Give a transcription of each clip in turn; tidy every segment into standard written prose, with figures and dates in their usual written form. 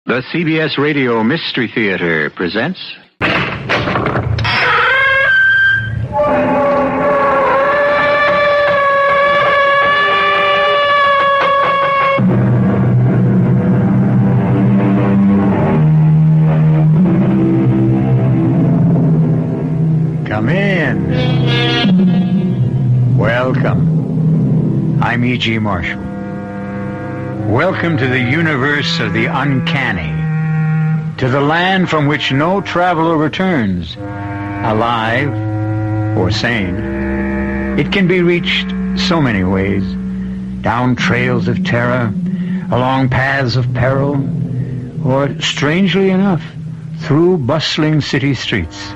The CBS Radio Mystery Theater presents... Come in. Welcome. I'm E.G. Marshall. Welcome to the universe of the uncanny, to the land from which no traveler returns, alive or sane. It can be reached so many ways, down trails of terror, along paths of peril, or, strangely enough, through bustling city streets.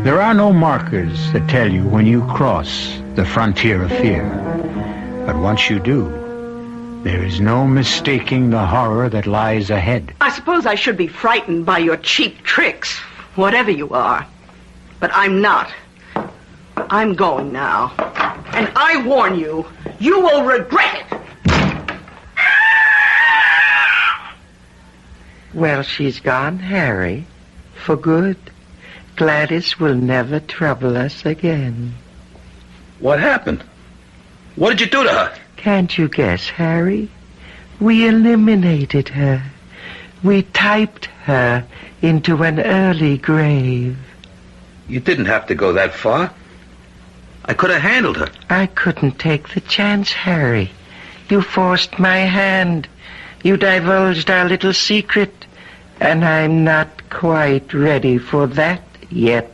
There are no markers that tell you when you cross the frontier of fear. But once you do, there is no mistaking the horror that lies ahead. I suppose I should be frightened by your cheap tricks, whatever you are. But I'm not. I'm going now. And I warn you, you will regret it. Well, she's gone, Harry. For good. Gladys will never trouble us again. What happened? What did you do to her? Can't you guess, Harry? We eliminated her. We typed her into an early grave. You didn't have to go that far. I could have handled her. I couldn't take the chance, Harry. You forced my hand. You divulged our little secret. And I'm not quite ready for that yet.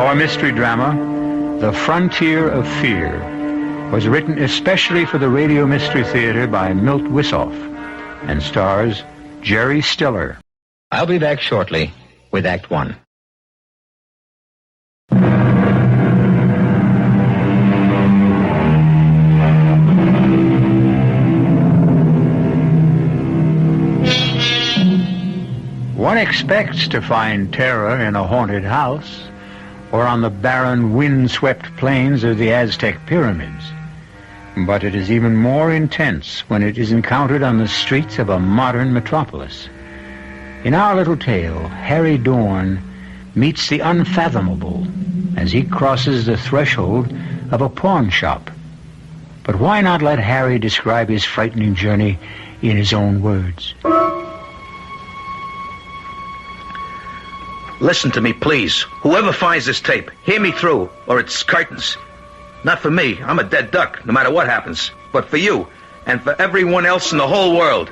Our mystery drama, The Frontier of Fear, was written especially for the Radio Mystery Theater by Milt Wisoff and stars Jerry Stiller. I'll be back shortly with Act One. One expects to find terror in a haunted house or on the barren, wind-swept plains of the Aztec pyramids. But it is even more intense when it is encountered on the streets of a modern metropolis. In our little tale, Harry Dorn meets the unfathomable as he crosses the threshold of a pawn shop. But why not let Harry describe his frightening journey in his own words? Listen to me, please. Whoever finds this tape, hear me through, or it's curtains. Not for me. I'm a dead duck, no matter what happens. But for you, and for everyone else in the whole world.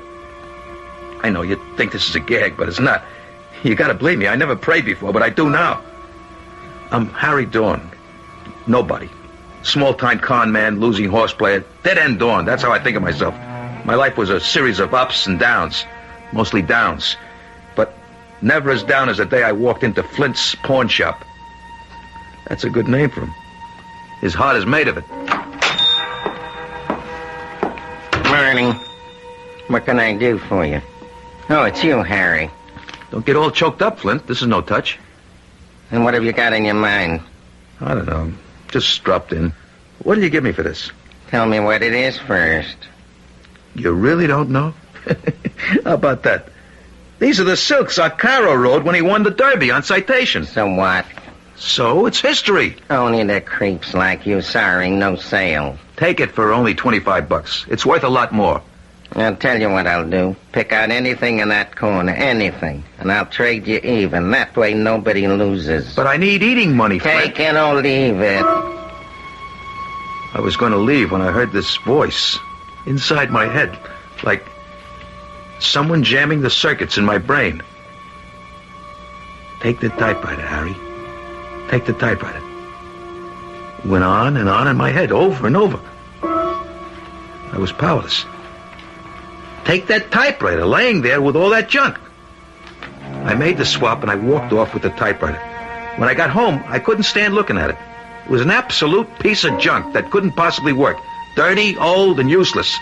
I know you think this is a gag, but it's not. You gotta believe me. I never prayed before, but I do now. I'm Harry Dorn. Nobody. Small-time con man, losing horse player, dead-end Dorn. That's how I think of myself. My life was a series of ups and downs. Mostly downs. Never as down as the day I walked into Flint's pawn shop. That's a good name for him. His heart is made of it. Morning. What can I do for you? Oh, it's you, Harry. Don't get all choked up, Flint. This is no touch. And what have you got in your mind? I don't know. Just dropped in. What did you give me for this? Tell me what it is first. You really don't know? How about that? These are the silks Arcaro rode when he won the Derby on citation. So what? So it's history. Only the creeps like you siring no sale. Take it for only $25. It's worth a lot more. I'll tell you what I'll do. Pick out anything in that corner, anything, and I'll trade you even. That way nobody loses. But I need eating money, Frank. Take it or leave it. I was going to leave when I heard this voice inside my head, like someone jamming the circuits in my brain. Take the typewriter, Harry. Take the typewriter. Went on in my head, over and over. I was powerless. Take that typewriter, laying there with all that junk. I made the swap and I walked off with the typewriter. When I got home, I couldn't stand looking at it. It was an absolute piece of junk that couldn't possibly work. Dirty, old, and useless.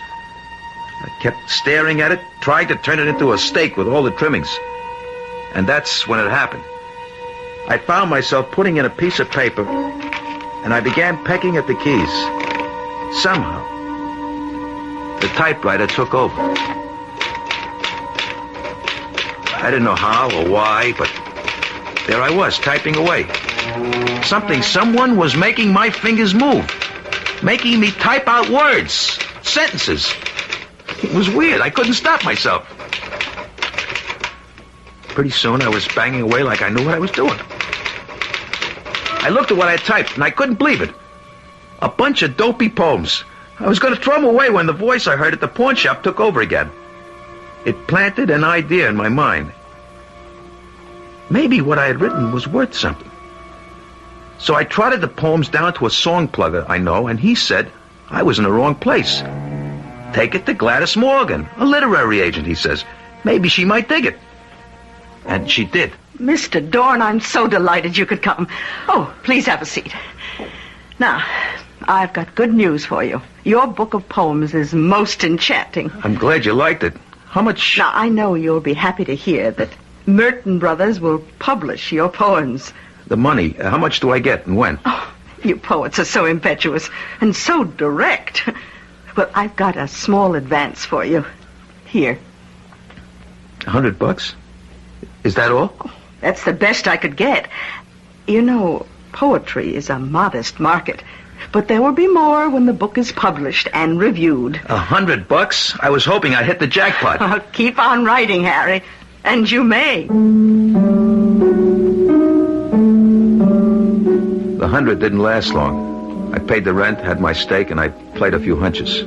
I kept staring at it, tried to turn it into a steak with all the trimmings. And that's when it happened. I found myself putting in a piece of paper and I began pecking at the keys. Somehow, the typewriter took over. I didn't know how or why, but there I was, typing away. Someone was making my fingers move, making me type out words, sentences. It was weird. I couldn't stop myself. Pretty soon, I was banging away like I knew what I was doing. I looked at what I typed, and I couldn't believe it. A bunch of dopey poems. I was going to throw them away when the voice I heard at the pawn shop took over again. It planted an idea in my mind. Maybe what I had written was worth something. So I trotted the poems down to a song plugger I know, and he said I was in the wrong place. Take it to Gladys Morgan, a literary agent, he says. Maybe she might dig it. And she did. Mr. Dorn, I'm so delighted you could come. Oh, please have a seat. Now, I've got good news for you. Your book of poems is most enchanting. I'm glad you liked it. How much... Now, I know you'll be happy to hear that Merton Brothers will publish your poems. The money, how much do I get and when? Oh, you poets are so impetuous and so direct. Well, I've got a small advance for you. Here. $100? Is that all? Oh, that's the best I could get. You know, poetry is a modest market. But there will be more when the book is published and reviewed. $100? I was hoping I'd hit the jackpot. Oh, keep on writing, Harry. And you may. The 100 didn't last long. I paid the rent, had my steak, and I played a few hunches.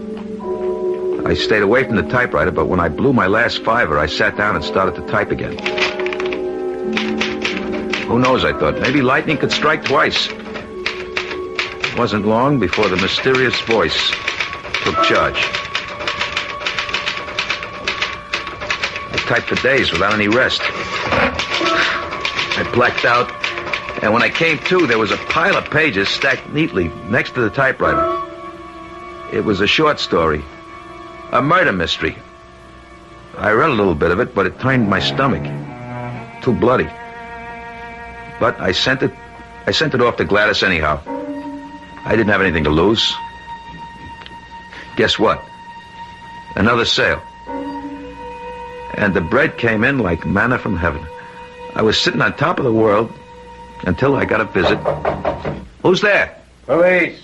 I stayed away from the typewriter, but when I blew my last $5, I sat down and started to type again. Who knows, I thought. Maybe lightning could strike twice. It wasn't long before the mysterious voice took charge. I typed for days without any rest. I blacked out, and when I came to, there was a pile of pages stacked neatly next to the typewriter. It was a short story, a murder mystery. I read a little bit of it, but it turned my stomach. Too bloody. But I sent it off to Gladys anyhow. I didn't have anything to lose. Guess what? Another sale. And the bread came in like manna from heaven. I was sitting on top of the world until I got a visit. Who's there? Police.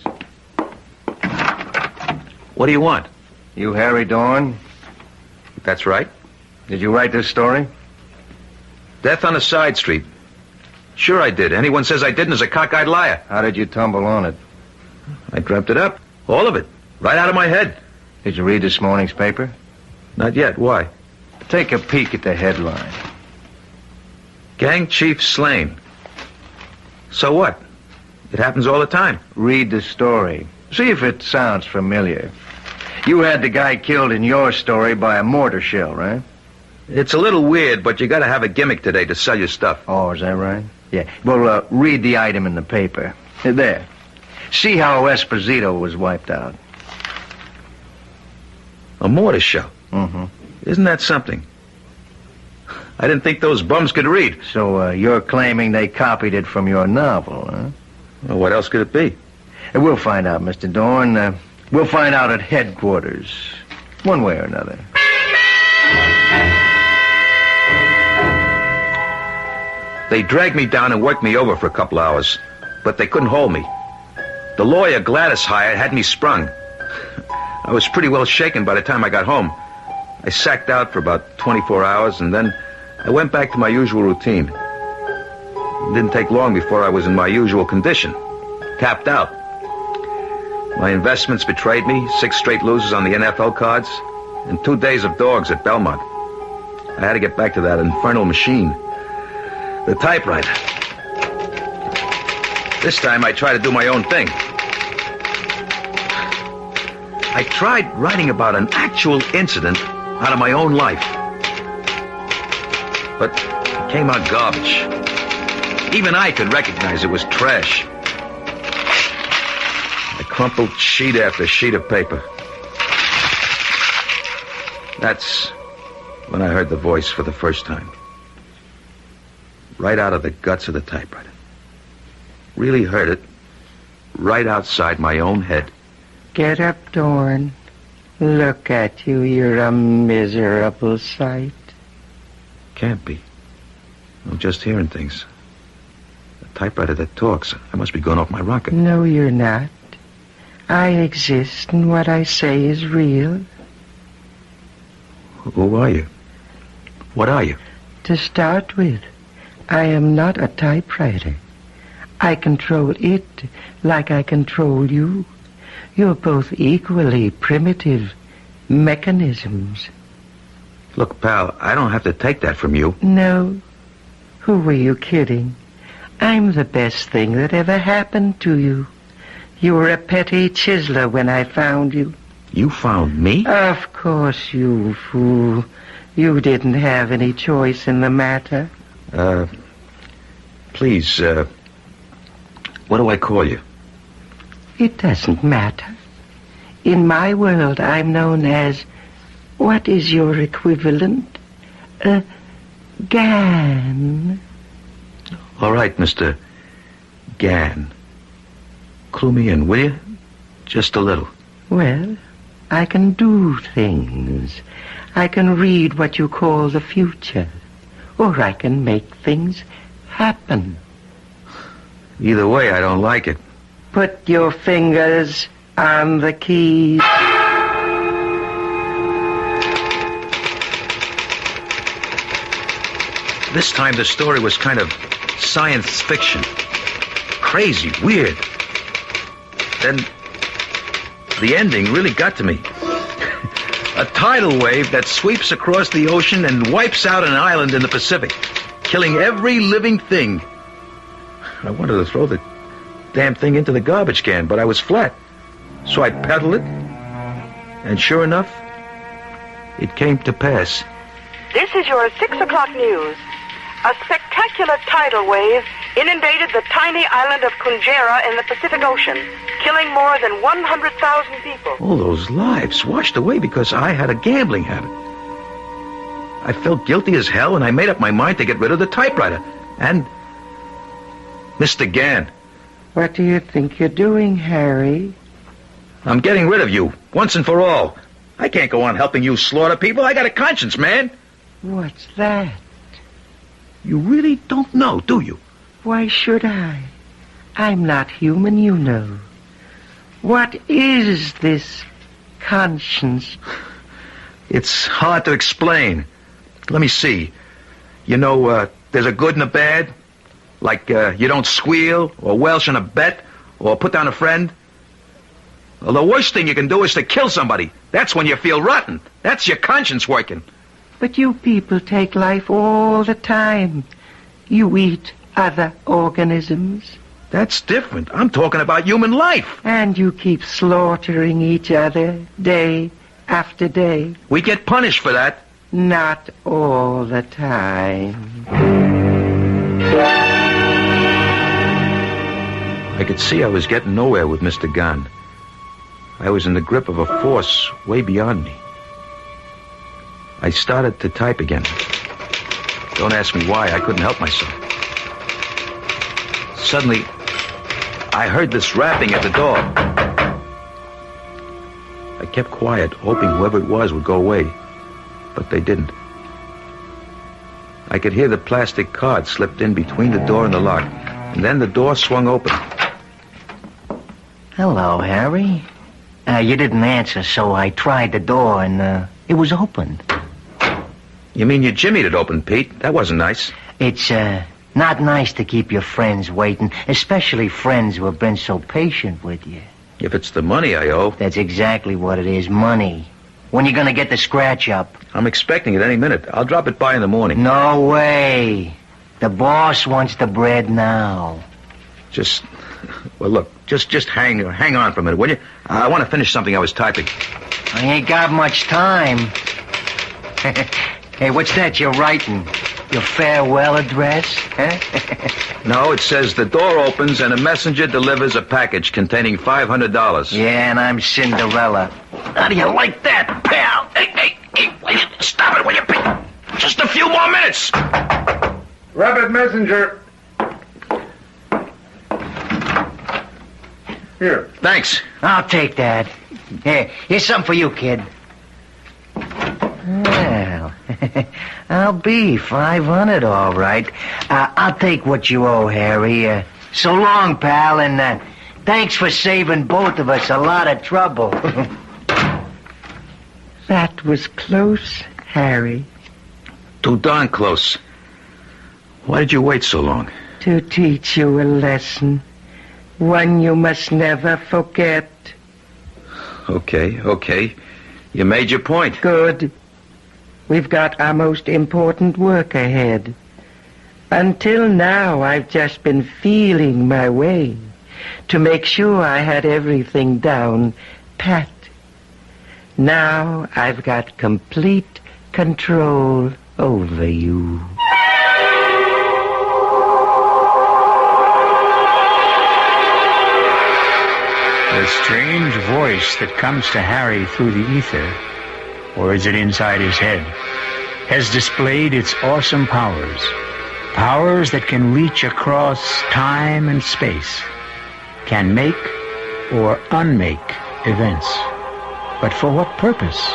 What do you want? You Harry Dorn? That's right. Did you write this story? Death on a side street. Sure I did. Anyone says I didn't is a cockeyed liar. How did you tumble on it? I dreamt it up. All of it. Right out of my head. Did you read this morning's paper? Not yet. Why? Take a peek at the headline. Gang chief slain. So what? It happens all the time. Read the story. See if it sounds familiar. You had the guy killed in your story by a mortar shell, right? It's a little weird, but you gotta have a gimmick today to sell your stuff. Oh, is that right? Yeah. Well, read the item in the paper. There. See how Esposito was wiped out. A mortar shell. Mm-hmm. Isn't that something? I didn't think those bums could read. So, you're claiming they copied it from your novel, huh? Well, what else could it be? We'll find out, Mr. Dorn. We'll find out at headquarters. One way or another. They dragged me down and worked me over for a couple hours, but they couldn't hold me. The lawyer Gladys hired had me sprung. I was pretty well shaken by the time I got home. I sacked out for about 24 hours, and then I went back to my usual routine. It didn't take long before I was in my usual condition, tapped out. My investments betrayed me, 6 straight losers on the NFL cards, and 2 days of dogs at Belmont. I had to get back to that infernal machine, the typewriter. This time I tried to do my own thing. I tried writing about an actual incident out of my own life. But it came out garbage. Even I could recognize it was trash. I crumpled sheet after sheet of paper. That's when I heard the voice for the first time. Right out of the guts of the typewriter. Really heard it right outside my own head. Get up, Dorn. Look at you. You're a miserable sight. Can't be. I'm just hearing things. A typewriter that talks. I must be going off my rocker. No, you're not. I exist, and what I say is real. Who are you? What are you? To start with, I am not a typewriter. I control it like I control you. You're both equally primitive mechanisms. Look, pal, I don't have to take that from you. No. Who were you kidding? I'm the best thing that ever happened to you. You were a petty chiseler when I found you. You found me? Of course, you fool. You didn't have any choice in the matter. Please, what do I call you? It doesn't matter. In my world, I'm known as... What is your equivalent? Gan. All right, Mr. Gan. Clue me in, will you? Just a little. Well, I can do things. I can read what you call the future. Or I can make things happen. Either way, I don't like it. Put your fingers on the keys. This time the story was kind of science fiction. Crazy, weird. Then the ending really got to me. A tidal wave that sweeps across the ocean and wipes out an island in the Pacific, killing every living thing. I wanted to throw the damn thing into the garbage can, but I was flat. So I pedaled it, and sure enough, it came to pass. This is your 6 o'clock news. A spectacular tidal wave inundated the tiny island of Kunjera in the Pacific Ocean, killing more than 100,000 people. All those lives washed away because I had a gambling habit. I felt guilty as hell, and I made up my mind to get rid of the typewriter. And Mr. Gann. What do you think you're doing, Harry? I'm getting rid of you, once and for all. I can't go on helping you slaughter people. I got a conscience, man. What's that? You really don't know, do you? Why should I? I'm not human, you know. What is this conscience? It's hard to explain. Let me see. You know, there's a good and a bad. Like, you don't squeal, or welch on a bet, or put down a friend. Well, the worst thing you can do is to kill somebody. That's when you feel rotten. That's your conscience working. But you people take life all the time. You eat other organisms. That's different. I'm talking about human life. And you keep slaughtering each other day after day. We get punished for that. Not all the time. I could see I was getting nowhere with Mr. Gunn. I was in the grip of a force way beyond me. I started to type again. Don't ask me why, I couldn't help myself. Suddenly, I heard this rapping at the door. I kept quiet, hoping whoever it was would go away, but they didn't. I could hear the plastic card slipped in between the door and the lock, and then the door swung open. Hello, Harry. You didn't answer, so I tried the door, and it was open. You mean you jimmied it open, Pete? That wasn't nice. It's not nice to keep your friends waiting, especially friends who have been so patient with you. If it's the money I owe. That's exactly what it is, money. When you gonna get the scratch up? I'm expecting it any minute. I'll drop it by in the morning. No way. The boss wants the bread now. Well, look, just hang on for a minute, will you? I want to finish something I was typing. I ain't got much time. Hey, what's that you're writing? Your farewell address? Huh? No, it says the door opens and a messenger delivers a package containing $500. Yeah, and I'm Cinderella. How do you like that, pal? Hey, will you stop it, will you, Pete? Just a few more minutes. Rabbit messenger. Here. Thanks. I'll take that. Here, here's something for you, kid. Well, I'll be 500, all right. I'll take what you owe, Harry. So long, pal, and thanks for saving both of us a lot of trouble. That was close, Harry. Too darn close. Why did you wait so long? To teach you a lesson. One you must never forget. Okay. You made your point. Good. We've got our most important work ahead. Until now, I've just been feeling my way to make sure I had everything down pat. Now I've got complete control over you. The strange voice that comes to Harry through the ether, or is it inside his head, has displayed its awesome powers. Powers that can reach across time and space, can make or unmake events. But for what purpose?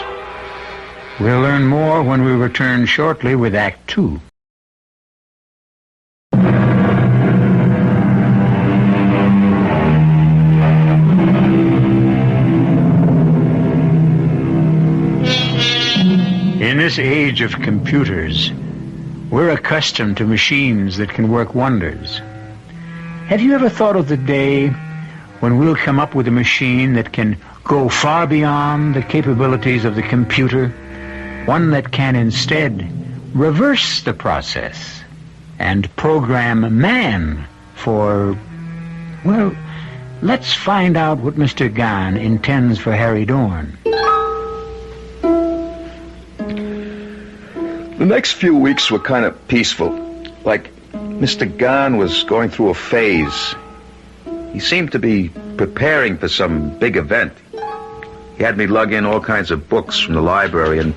We'll learn more when we return shortly with Act 2. In this age of computers, we're accustomed to machines that can work wonders. Have you ever thought of the day when we'll come up with a machine that can go far beyond the capabilities of the computer? One that can instead reverse the process and program man for, well, let's find out what Mr. Gahn intends for Harry Dorn. The next few weeks were kind of peaceful. Like Mr. Gahn was going through a phase. He seemed to be preparing for some big event. He had me lug in all kinds of books from the library, and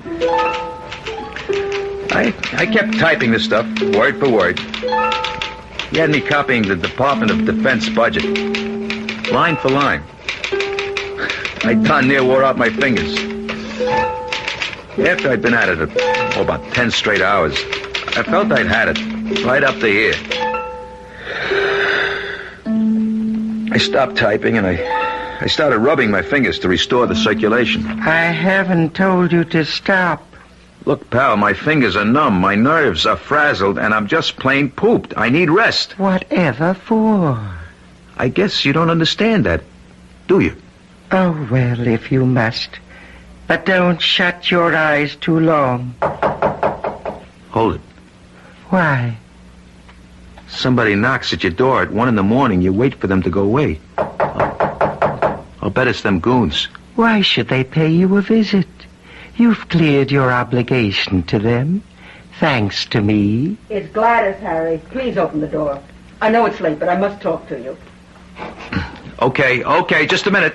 I kept typing this stuff, word for word. He had me copying the Department of Defense budget, line for line. I darn near wore out my fingers. After I'd been at it about 10 straight hours, I felt I'd had it, right up to here. I stopped typing, and I started rubbing my fingers to restore the circulation. I haven't told you to stop. Look, pal, my fingers are numb, my nerves are frazzled, and I'm just plain pooped. I need rest. Whatever for? I guess you don't understand that, do you? Oh, well, if you must. But don't shut your eyes too long. Hold it. Why? Somebody knocks at your door at 1 a.m, you wait for them to go away. I'll bet it's them goons. Why should they pay you a visit? You've cleared your obligation to them, thanks to me. It's Gladys, Harry. Please open the door. I know it's late, but I must talk to you. Okay, just a minute.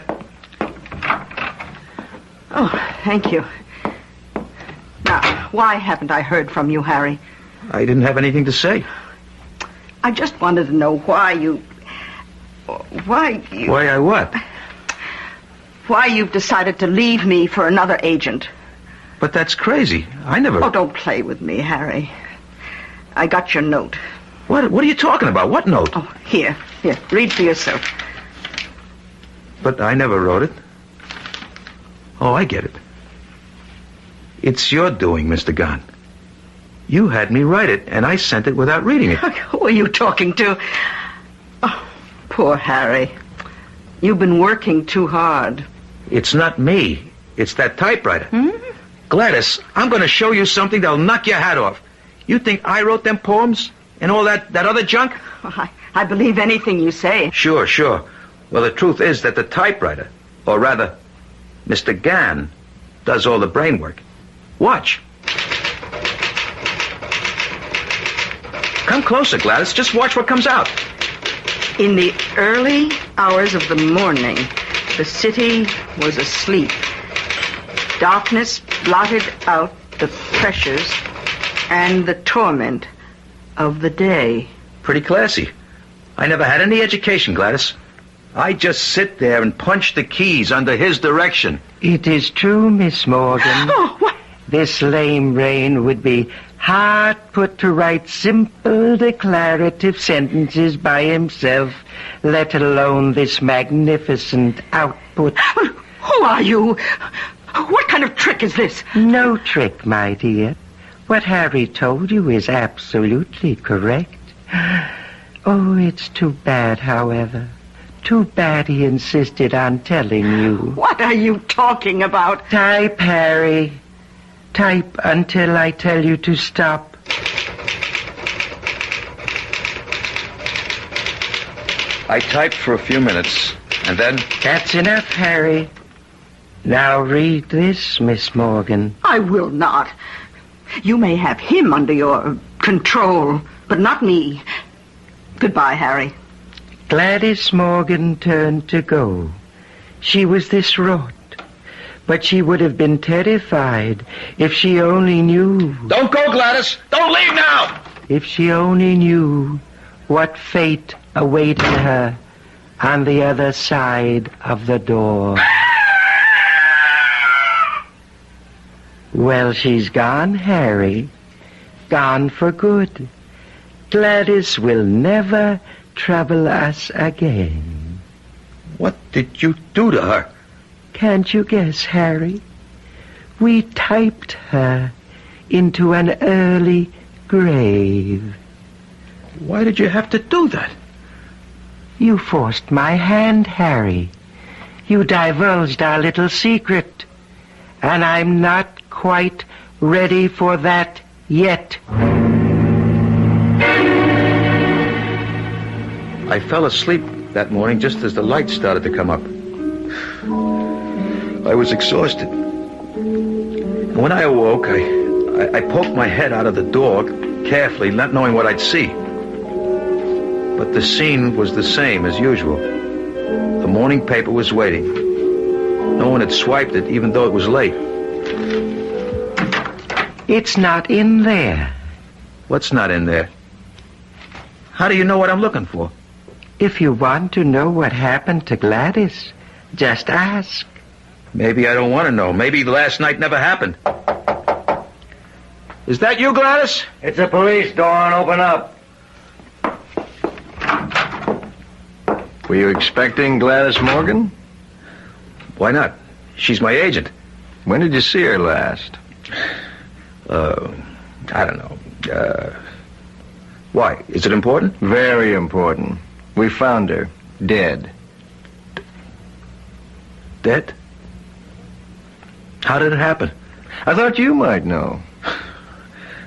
Oh, thank you. Now, why haven't I heard from you, Harry? I didn't have anything to say. I just wanted to know why you... Why I what? Why you've decided to leave me for another agent. But that's crazy. I never... Oh, don't play with me, Harry. I got your note. What are you talking about? What note? Oh, here, read for yourself. But I never wrote it. Oh, I get it. It's your doing, Mr. Gahn. You had me write it, and I sent it without reading it. Who are you talking to? Oh, poor Harry. You've been working too hard. It's not me. It's that typewriter. Gladys, I'm going to show you something that'll knock your hat off. You think I wrote them poems and all that other junk? Oh, I believe anything you say. Sure. Well, the truth is that the typewriter, or rather, Mr. Gahn, does all the brain work. Watch. Come closer, Gladys. Just watch what comes out. In the early hours of the morning, the city was asleep. Darkness blotted out the pressures and the torment of the day. Pretty classy. I never had any education, Gladys. I just sit there and punch the keys under his direction. It is true, Miss Morgan. Oh, what? This lame Rain would be hard put to write simple declarative sentences by himself, let alone this magnificent output. Who are you? What kind of trick is this? No trick, my dear. What Harry told you is absolutely correct. Oh, it's too bad, however. Too bad he insisted on telling you. What are you talking about? Type, Harry. Type until I tell you to stop. I typed for a few minutes, and then... That's enough, Harry. Now read this, Miss Morgan. I will not. You may have him under your control, but not me. Goodbye, Harry. Gladys Morgan turned to go. She was distraught, but she would have been terrified if she only knew. Don't go, Gladys! Don't leave now! If she only knew what fate awaited her on the other side of the door. Well, she's gone, Harry. Gone for good. Gladys will never trouble us again. What did you do to her? Can't you guess, Harry? We typed her into an early grave. Why did you have to do that? You forced my hand, Harry. You divulged our little secret. And I'm not quite ready for that yet. I fell asleep that morning just as the lights started to come up. I was exhausted. And when I awoke, I poked my head out of the door carefully, not knowing what I'd see. But the scene was the same as usual. The morning paper was waiting. No one had swiped it, even though it was late. It's not in there. What's not in there? How do you know what I'm looking for? If you want to know what happened to Gladys, just ask. Maybe I don't want to know. Maybe last night never happened. Is that you, Gladys? It's the police, Dawn. Open up. Were you expecting Gladys Morgan? Why not? She's my agent. When did you see her last? I don't know. Why? Is it important? Very important. We found her. Dead. Dead? How did it happen? I thought you might know.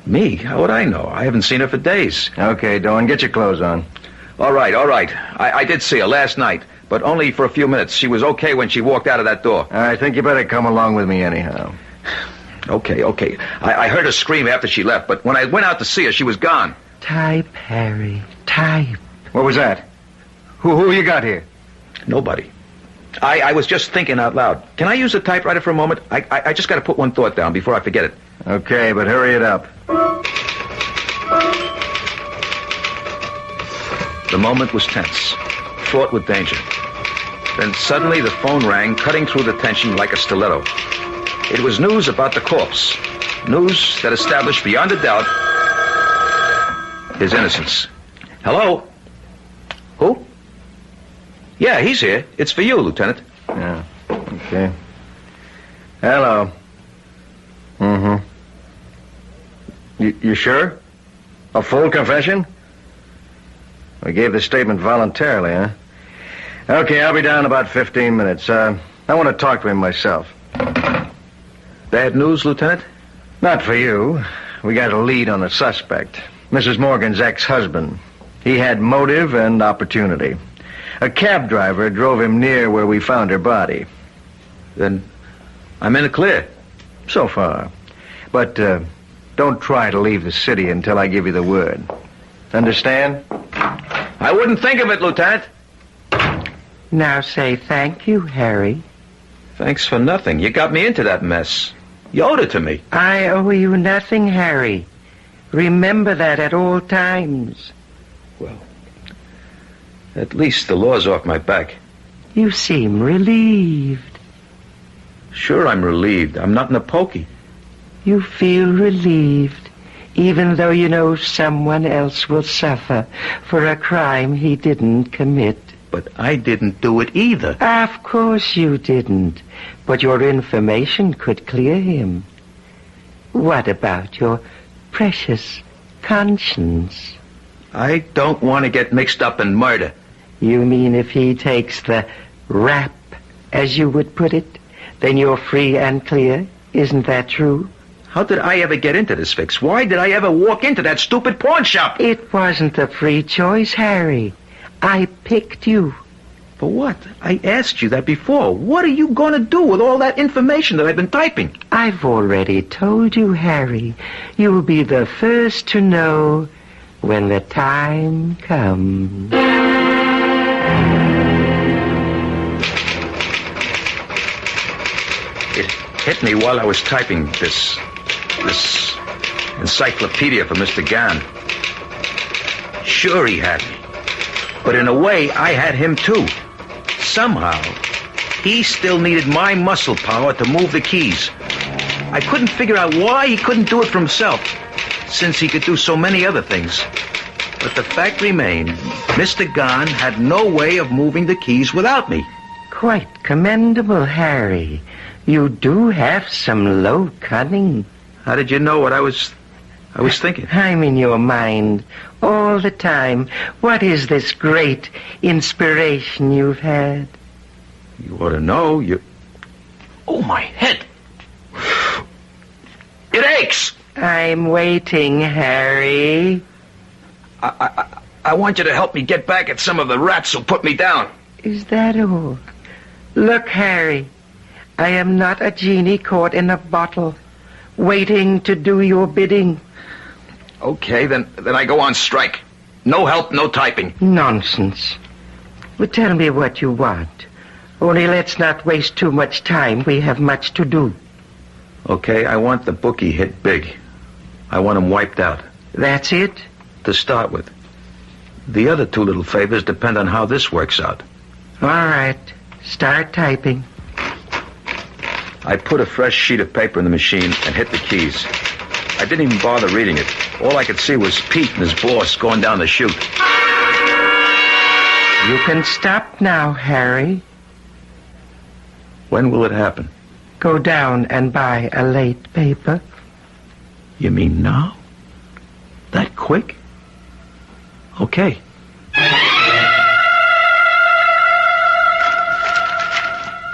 Me? How would I know? I haven't seen her for days. Okay, Dawn, get your clothes on. All right. I did see her last night, but only for a few minutes. She was okay when she walked out of that door. I think you better come along with me anyhow. Okay. I heard her scream after she left, but when I went out to see her, she was gone. Type, Harry, type. What was that? Who you got here? Nobody. I was just thinking out loud. Can I use the typewriter for a moment? I just got to put one thought down before I forget it. Okay, but hurry it up. The moment was tense, fraught with danger. Then suddenly the phone rang, cutting through the tension like a stiletto. It was news about the corpse. News that established beyond a doubt his innocence. Hello? Who? Yeah, he's here. It's for you, Lieutenant. Yeah, okay. Hello. Mm-hmm. You sure? A full confession? We gave the statement voluntarily, huh? Okay, I'll be down in about 15 minutes. I want to talk to him myself. Bad news, Lieutenant? Not for you. We got a lead on the suspect. Mrs. Morgan's ex-husband. He had motive and opportunity. A cab driver drove him near where we found her body. Then I'm in the clear. So far. But don't try to leave the city until I give you the word. Understand? I wouldn't think of it, Lieutenant. Now say thank you, Harry. Thanks for nothing. You got me into that mess. You owed it to me. I owe you nothing, Harry. Remember that at all times. Well, at least the law's off my back. You seem relieved. Sure, I'm relieved. I'm not in a pokey. You feel relieved, even though you know someone else will suffer for a crime he didn't commit. But I didn't do it either. Of course you didn't, but your information could clear him. What about your precious conscience? I don't want to get mixed up in murder. You mean if he takes the rap, as you would put it, then you're free and clear? Isn't that true? How did I ever get into this fix? Why did I ever walk into that stupid pawn shop? It wasn't a free choice, Harry. I picked you. For what? I asked you that before. What are you going to do with all that information that I've been typing? I've already told you, Harry. You'll be the first to know when the time comes. It hit me while I was typing this encyclopedia for Mr. Gann. Sure, he had me. But in a way, I had him too. Somehow, he still needed my muscle power to move the keys. I couldn't figure out why he couldn't do it for himself, since he could do so many other things. But the fact remained, Mr. Gann had no way of moving the keys without me. Quite commendable, Harry. You do have some low cunning. How did you know what I was thinking? I'm in your mind all the time. What is this great inspiration you've had? You ought to know. Oh, my head. It aches. I'm waiting, Harry. I want you to help me get back at some of the rats who put me down. Is that all? Look, Harry, I am not a genie caught in a bottle, waiting to do your bidding. Okay, then I go on strike. No help, no typing. Nonsense. Well, tell me what you want. Only let's not waste too much time. We have much to do. Okay, I want the bookie hit big. I want him wiped out. That's it? To start with. The other two little favors depend on how this works out. All right. Start typing. I put a fresh sheet of paper in the machine and hit the keys. I didn't even bother reading it. All I could see was Pete and his boss going down the chute. You can stop now, Harry. When will it happen? Go down and buy a late paper. You mean now? That quick? Okay.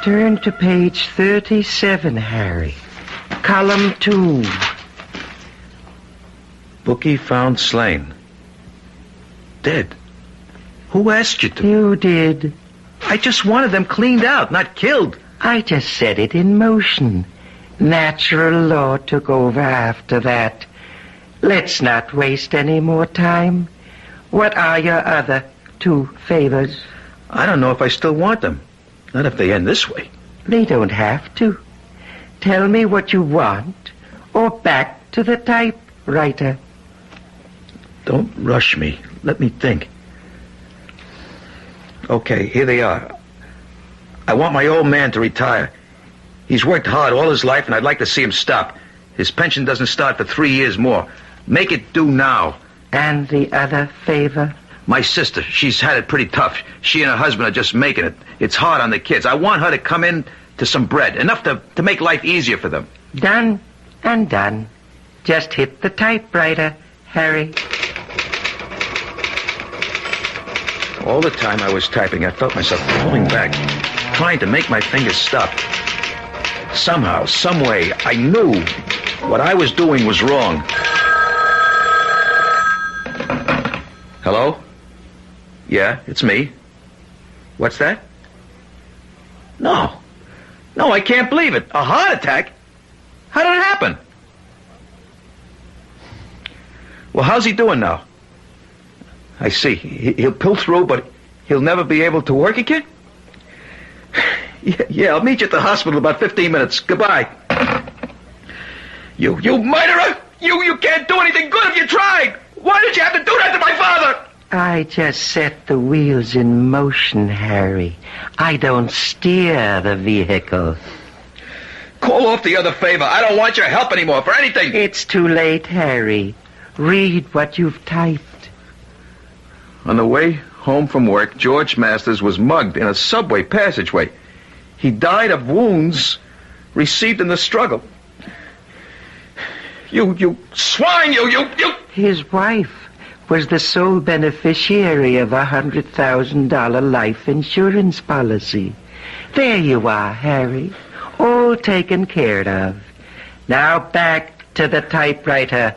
Turn to page 37, Harry. Column 2. Bookie found slain. Dead. Who asked you to? You did. I just wanted them cleaned out, not killed. I just set it in motion. Natural law took over after that. Let's not waste any more time. What are your other two favors? I don't know if I still want them. Not if they end this way. They don't have to. Tell me what you want, or back to the typewriter. Don't rush me. Let me think. Okay, here they are. I want my old man to retire. He's worked hard all his life, and I'd like to see him stop. His pension doesn't start for 3 years more. Make it due now. And the other favor? My sister, she's had it pretty tough. She and her husband are just making it. It's hard on the kids. I want her to come in to some bread, enough to make life easier for them. Done and done. Just hit the typewriter, Harry. All the time I was typing, I felt myself pulling back, trying to make my fingers stop. Somehow, some way, I knew what I was doing was wrong. Hello? Yeah, it's me. What's that? No, I can't believe it. A heart attack? How did it happen? Well, how's he doing now? I see. He'll pull through, but he'll never be able to work again? Yeah, I'll meet you at the hospital in about 15 minutes. Goodbye. You murderer! You can't do anything good if you tried! Why did you have to do that to my father? I just set the wheels in motion, Harry. I don't steer the vehicle. Call off the other favor. I don't want your help anymore for anything. It's too late, Harry. Read what you've typed. On the way home from work, George Masters was mugged in a subway passageway. He died of wounds received in the struggle. You swine, you! His wife was the sole beneficiary of a $100,000 life insurance policy. There you are, Harry. All taken care of. Now back to the typewriter,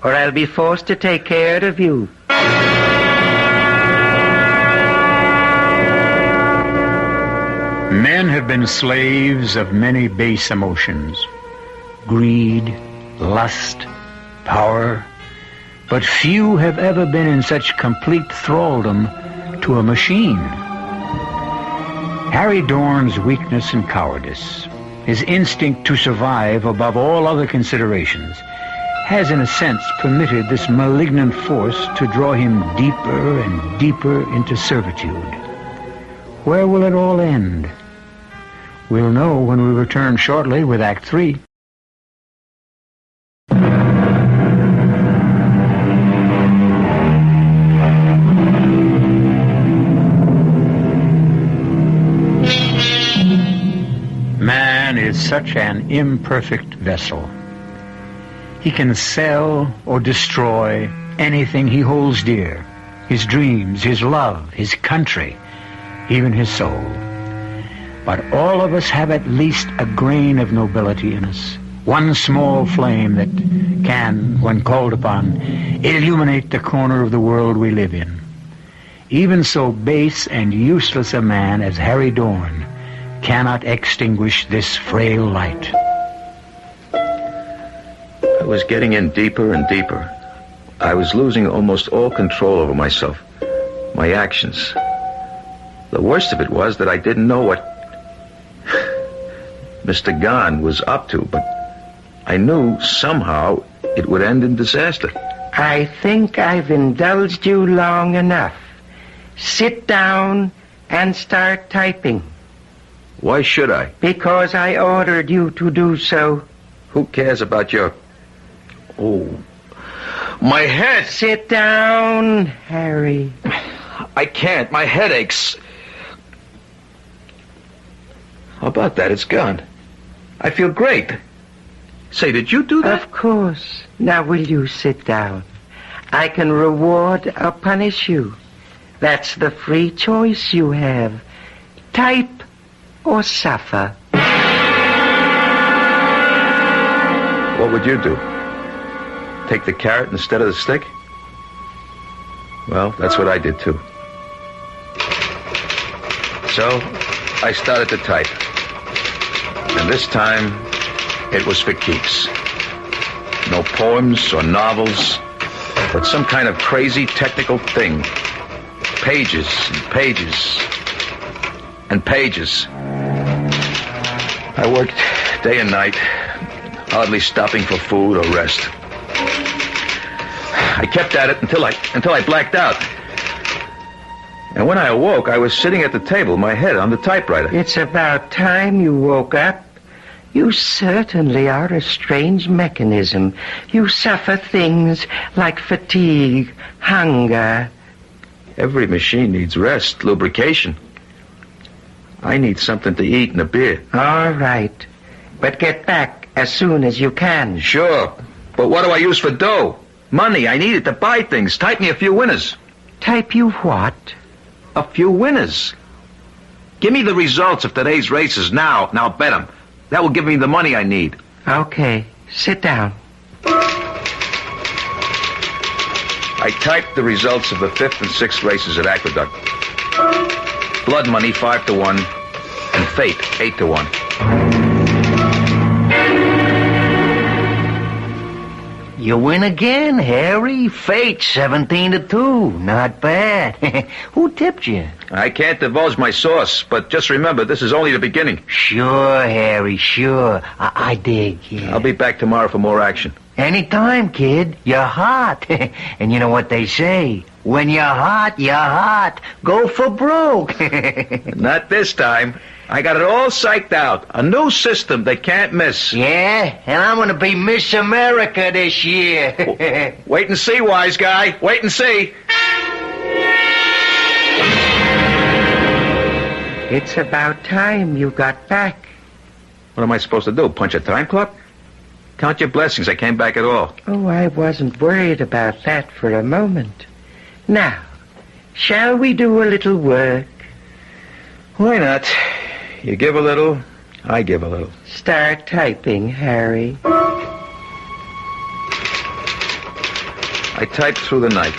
or I'll be forced to take care of you. Men have been slaves of many base emotions. Greed, lust, power. But few have ever been in such complete thraldom to a machine. Harry Dorn's weakness and cowardice, his instinct to survive above all other considerations, has in a sense permitted this malignant force to draw him deeper and deeper into servitude. Where will it all end? We'll know when we return shortly with Act 3. Man is such an imperfect vessel. He can sell or destroy anything he holds dear. His dreams, his love, his country, even his soul. But all of us have at least a grain of nobility in us. One small flame that can, when called upon, illuminate the corner of the world we live in. Even so base and useless a man as Harry Dorn cannot extinguish this frail light. I was getting in deeper and deeper. I was losing almost all control over myself, my actions. The worst of it was that I didn't know what Mr. Gahn was up to, but I knew somehow it would end in disaster. I think I've indulged you long enough. Sit down and start typing. Why should I? Because I ordered you to do so. Who cares about your... Oh, my head! Sit down, Harry. I can't. My head aches. How about that? It's gone. I feel great. Say, did you do that? Of course. Now will you sit down? I can reward or punish you. That's the free choice you have. Type or suffer. What would you do? Take the carrot instead of the stick? Well, that's what I did too. So, I started to type. And this time, it was for keeps. No poems or novels, but some kind of crazy technical thing. Pages and pages and pages. I worked day and night, hardly stopping for food or rest. I kept at it until I blacked out. And when I awoke, I was sitting at the table, my head on the typewriter. It's about time you woke up. You certainly are a strange mechanism. You suffer things like fatigue, hunger. Every machine needs rest, lubrication. I need something to eat and a beer. All right. But get back as soon as you can. Sure. But what do I use for dough? Money. I need it to buy things. Type me a few winners. Type you what? A few winners. Give me the results of today's races now. Now bet them. That will give me the money I need. Okay. Sit down. I typed the results of the 5th and 6th races at Aqueduct. Blood money 5-1 and fate 8-1. You win again, Harry. Fate 17-2. Not bad. Who tipped you? I can't divulge my source, but just remember, this is only the beginning. Sure, Harry, sure. I dig, yeah. I'll be back tomorrow for more action. Anytime, kid. You're hot. And you know what they say? When you're hot, you're hot. Go for broke. Not this time. I got it all psyched out. A new system they can't miss. Yeah, and I'm gonna be Miss America this year. Wait and see, wise guy. Wait and see. It's about time you got back. What am I supposed to do, punch a time clock? Count your blessings, I came back at all. Oh, I wasn't worried about that for a moment. Now, shall we do a little work? Why not? You give a little, I give a little. Start typing, Harry. I typed through the night.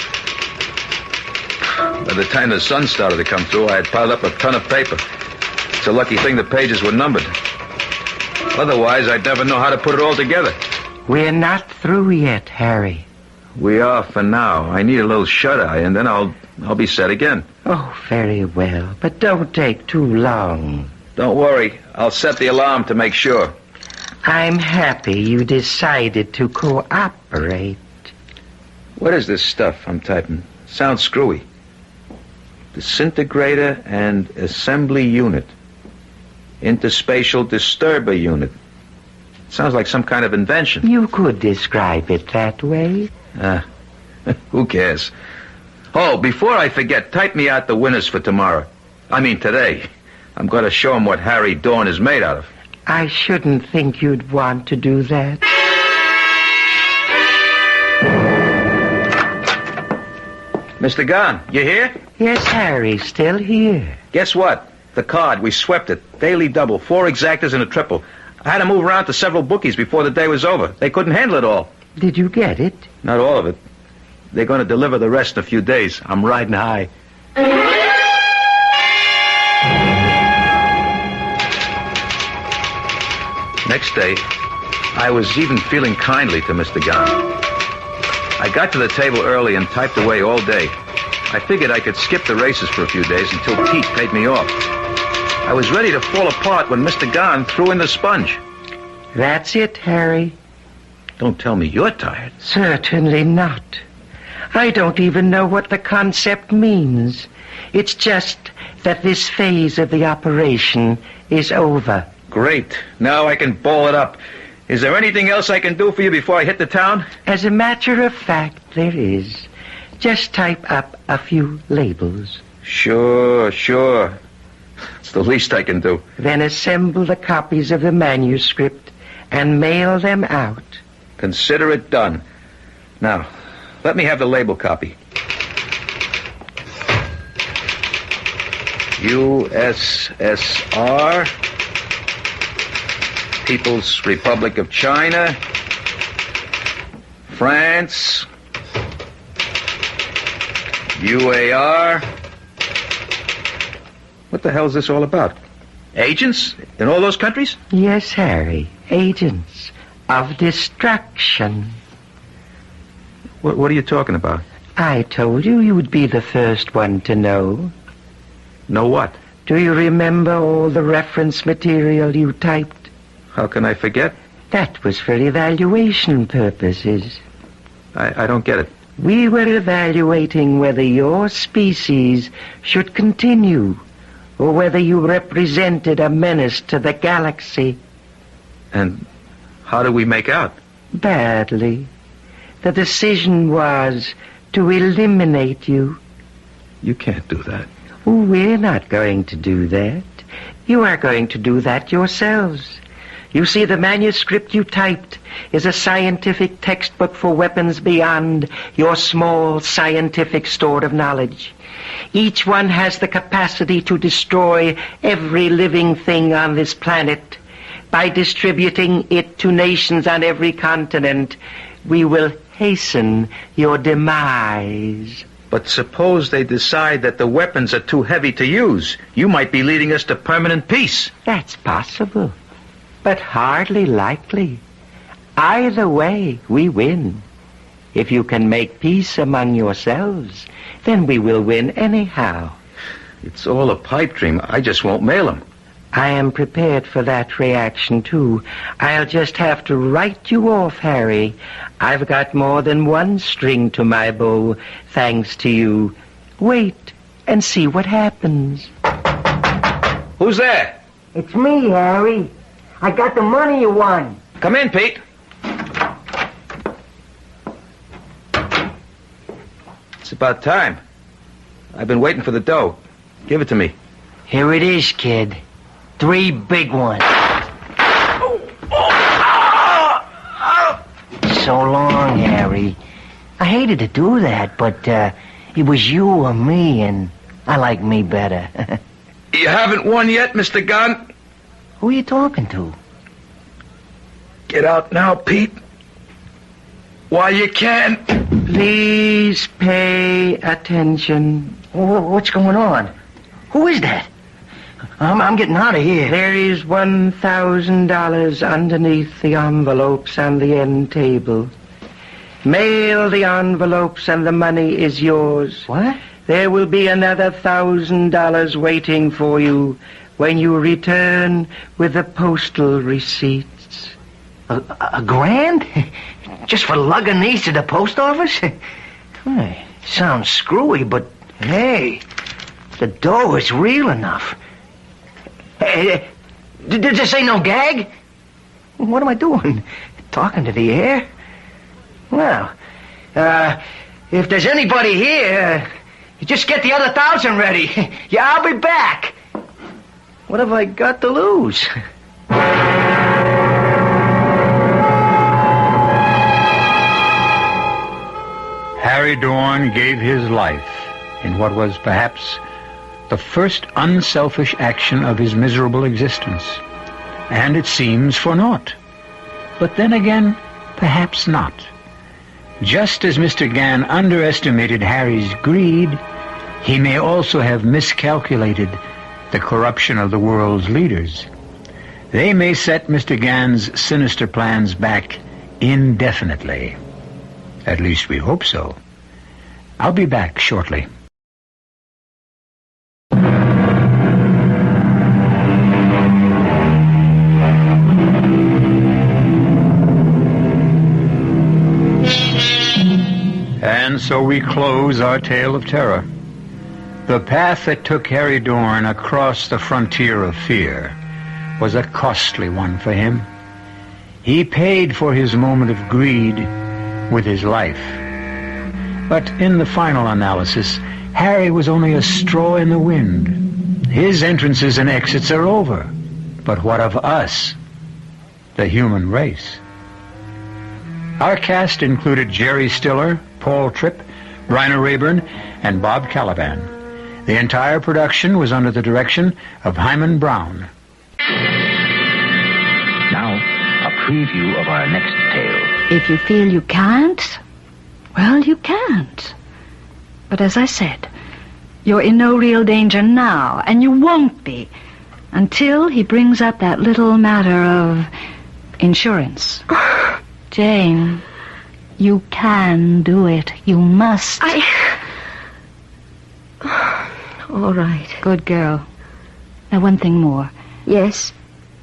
By the time the sun started to come through, I had piled up a ton of paper. It's a lucky thing the pages were numbered. Otherwise, I'd never know how to put it all together. We're not through yet, Harry. We are for now. I need a little shut-eye, and then I'll be set again. Oh, very well, but don't take too long. Don't worry. I'll set the alarm to make sure. I'm happy you decided to cooperate. What is this stuff I'm typing? Sounds screwy. Disintegrator and assembly unit. Interspatial disturber unit. Sounds like some kind of invention. You could describe it that way. Who cares? Oh, before I forget, type me out the winners for tomorrow. I mean today. I'm going to show them what Harry Dorn is made out of. I shouldn't think you'd want to do that. Mr. Gunn, you here? Yes, Harry, still here. Guess what? The card, we swept it. Daily double, 4 exactas and a triple. I had to move around to several bookies before the day was over. They couldn't handle it all. Did you get it? Not all of it. They're going to deliver the rest in a few days. I'm riding high. Next day, I was even feeling kindly to Mr. Gunn. I got to the table early and typed away all day. I figured I could skip the races for a few days until Pete paid me off. I was ready to fall apart when Mr. Gunn threw in the sponge. That's it, Harry. Don't tell me you're tired. Certainly not. I don't even know what the concept means. It's just that this phase of the operation is over. Great. Now I can ball it up. Is there anything else I can do for you before I hit the town? As a matter of fact, there is. Just type up a few labels. Sure. It's the least I can do. Then assemble the copies of the manuscript and mail them out. Consider it done. Now, let me have the label copy. USSR, People's Republic of China, France, UAR. What the hell is this all about? Agents in all those countries? Yes, Harry. Agents of destruction. What are you talking about? I told you you'd be the first one to know. Know what? Do you remember all the reference material you typed? How can I forget? That was for evaluation purposes. I don't get it. We were evaluating whether your species should continue or whether you represented a menace to the galaxy. And how do we make out? Badly. The decision was to eliminate you. You can't do that. Oh, we're not going to do that. You are going to do that yourselves. You see, the manuscript you typed is a scientific textbook for weapons beyond your small scientific store of knowledge. Each one has the capacity to destroy every living thing on this planet. By distributing it to nations on every continent, we will hasten your demise. But suppose they decide that the weapons are too heavy to use. You might be leading us to permanent peace. That's possible, but hardly likely. Either way, we win. If you can make peace among yourselves, then we will win anyhow. It's all a pipe dream. I just won't mail them. I am prepared for that reaction, too. I'll just have to write you off, Harry. I've got more than one string to my bow, thanks to you. Wait and see what happens. Who's there? It's me, Harry. I got the money you won. Come in, Pete. It's about time. I've been waiting for the dough. Give it to me. Here it is, kid. 3 big ones. So long, Harry. I hated to do that, but it was you or me, and I like me better. You haven't won yet, Mr. Gunn? Who are you talking to? Get out now, Pete. While you can. Please pay attention. What's going on? Who is that? I'm getting out of here. There is $1,000 underneath the envelopes on the end table. Mail the envelopes and the money is yours. What? There will be another $1,000 waiting for you when you return with the postal receipts. A grand? Just for lugging these to the post office? Sounds screwy, but hey, the dough is real enough. Hey, did this ain't no gag? What am I doing? Talking to the air? Well, if there's anybody here, just get the other 1,000 ready. Yeah, I'll be back. What have I got to lose? Harry Dorn gave his life in what was perhaps the first unselfish action of his miserable existence. And it seems for naught. But then again, perhaps not. Just as Mr. Gann underestimated Harry's greed, he may also have miscalculated the corruption of the world's leaders. They may set Mr. Gann's sinister plans back indefinitely. At least we hope so. I'll be back shortly. And so we close our tale of terror. The path that took Harry Dorn across the frontier of fear was a costly one for him. He paid for his moment of greed with his life. But in the final analysis, Harry was only a straw in the wind. His entrances and exits are over. But what of us, the human race? Our cast included Jerry Stiller, Paul Tripp, Bryna Raeburn, and Bob Kaliban. The entire production was under the direction of Himan Brown. Now, a preview of our next tale. If you feel you can't, well, you can't. But as I said, you're in no real danger now, and you won't be until he brings up that little matter of insurance. Jane, you can do it. You must. All right. Good girl. Now, one thing more. Yes?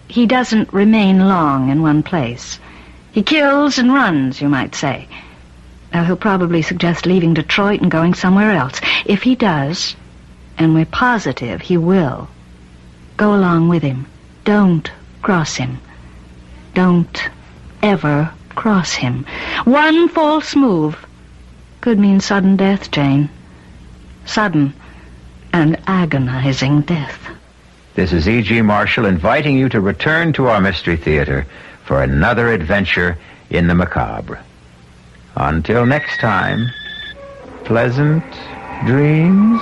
He doesn't remain long in one place. He kills and runs, you might say. Now, he'll probably suggest leaving Detroit and going somewhere else. If he does, and we're positive he will, go along with him. Don't cross him. Don't ever cross him. One false move could mean sudden death, Jane. Sudden and agonizing death. This is E.G. Marshall inviting you to return to our Mystery Theater for another adventure in the macabre. Until next time, pleasant dreams.